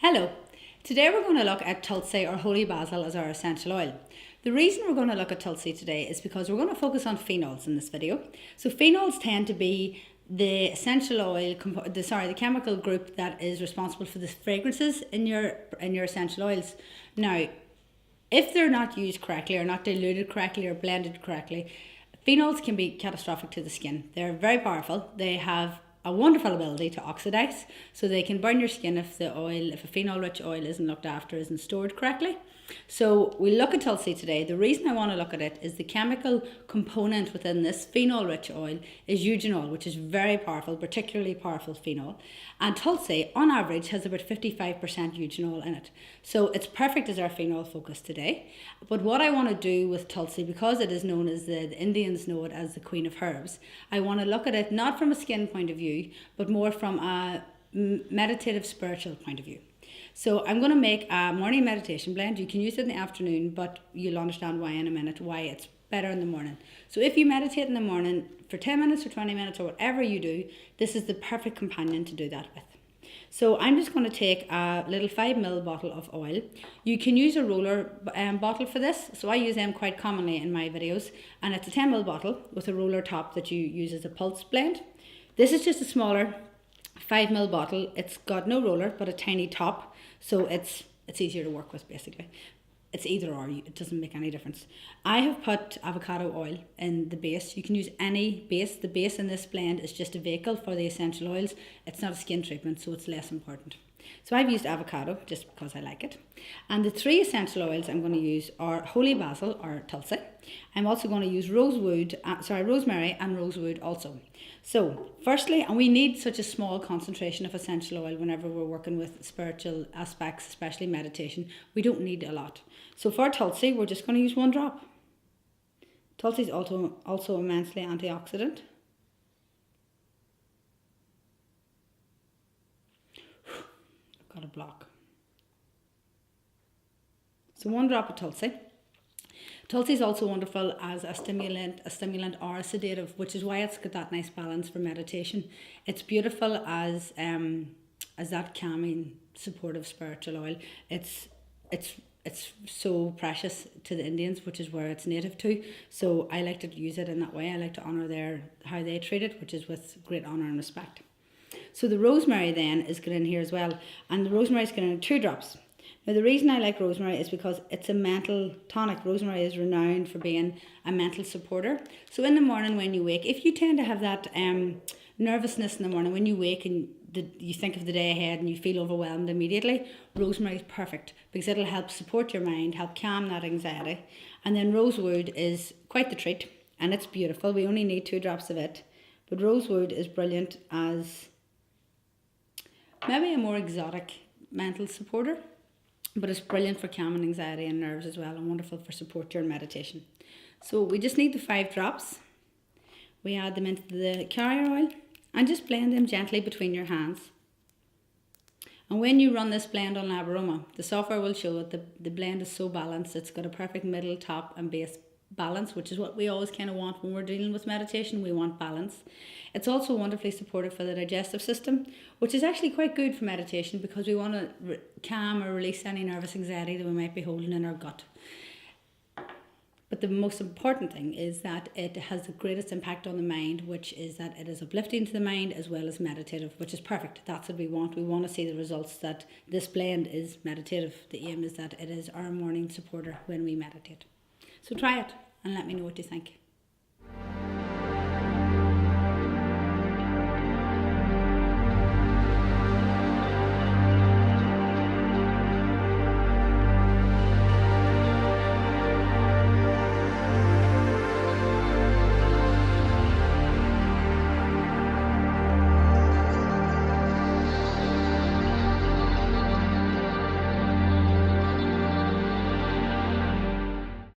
Hello, today we're going to look at Tulsi or holy basil as our essential oil. The reason we're going to look at Tulsi today is because we're going to focus on phenols in this video. So phenols tend to be the essential oil, the chemical group that is responsible for the fragrances in your essential oils. Now, if they're not used correctly or not diluted correctly or blended correctly, phenols can be catastrophic to the skin. They're very powerful. They have a wonderful ability to oxidize, so they can burn your skin if a phenol rich oil isn't looked after, isn't stored correctly. So we look at Tulsi today. The reason I want to look at it is the chemical component within this phenol rich oil is eugenol, which is very powerful, particularly powerful phenol. And Tulsi on average has about 55% eugenol in it. So it's perfect as our phenol focus today. But what I want to do with Tulsi, because it is known as the Indians know it as the queen of herbs, I want to look at it not from a skin point of view, but more from a meditative spiritual point of view. So I'm going to make a morning meditation blend. You can use it in the afternoon, but you'll understand why in a minute, why it's better in the morning. So if you meditate in the morning for 10 minutes or 20 minutes or whatever you do, this is the perfect companion to do that with. So I'm just going to take a little 5 ml bottle of oil. You can use a roller bottle for this. So I use them quite commonly in my videos. And it's a 10 ml bottle with a roller top that you use as a pulse blend. This is just a smaller 5 ml bottle. It's got no roller but a tiny top, so it's easier to work with basically. It's either or, it doesn't make any difference. I have put avocado oil in the base. You can use any base. The base in this blend is just a vehicle for the essential oils. It's not a skin treatment, so it's less important. So I've used avocado just because I like it. And the 3 essential oils I'm going to use are holy basil or Tulsi. I'm also going to use rosemary and rosewood also. So firstly, and we need such a small concentration of essential oil whenever we're working with spiritual aspects, especially meditation. We don't need a lot. So for Tulsi, we're just going to use 1 drop. Tulsi is also immensely antioxidant. Got a block. So 1 drop of Tulsi. Tulsi is also wonderful as a stimulant or a sedative, which is why it's got that nice balance for meditation. It's beautiful as that calming, supportive spiritual oil. It's so precious to the Indians, which is where it's native to. So I like to use it in that way. I like to honour how they treat it, which is with great honour and respect. So the rosemary then is going in here as well, and the rosemary is going in 2 drops. Now the reason I like rosemary is because it's a mental tonic. Rosemary is renowned for being a mental supporter. So in the morning when you wake, if you tend to have that nervousness in the morning, when you wake and you think of the day ahead and you feel overwhelmed immediately, rosemary is perfect because it'll help support your mind, help calm that anxiety. And then rosewood is quite the treat and it's beautiful. We only need 2 drops of it. But rosewood is brilliant as maybe a more exotic mental supporter, but it's brilliant for calming anxiety and nerves as well, and wonderful for support during meditation. So we just need the 5 drops. We add them into the carrier oil and just blend them gently between your hands. And when you run this blend on Lab Aroma, the software will show that the blend is so balanced. It's got a perfect middle, top and base balance, which is what we always kind of want when we're dealing with meditation. We want balance. It's also wonderfully supportive for the digestive system, which is actually quite good for meditation because we want to calm or release any nervous anxiety that we might be holding in our gut. But the most important thing is that it has the greatest impact on the mind, which is that it is uplifting to the mind as well as meditative, which is perfect. That's what we want. We want to see the results that this blend is meditative. The aim is that it is our morning supporter when we meditate. So try it and let me know what you think.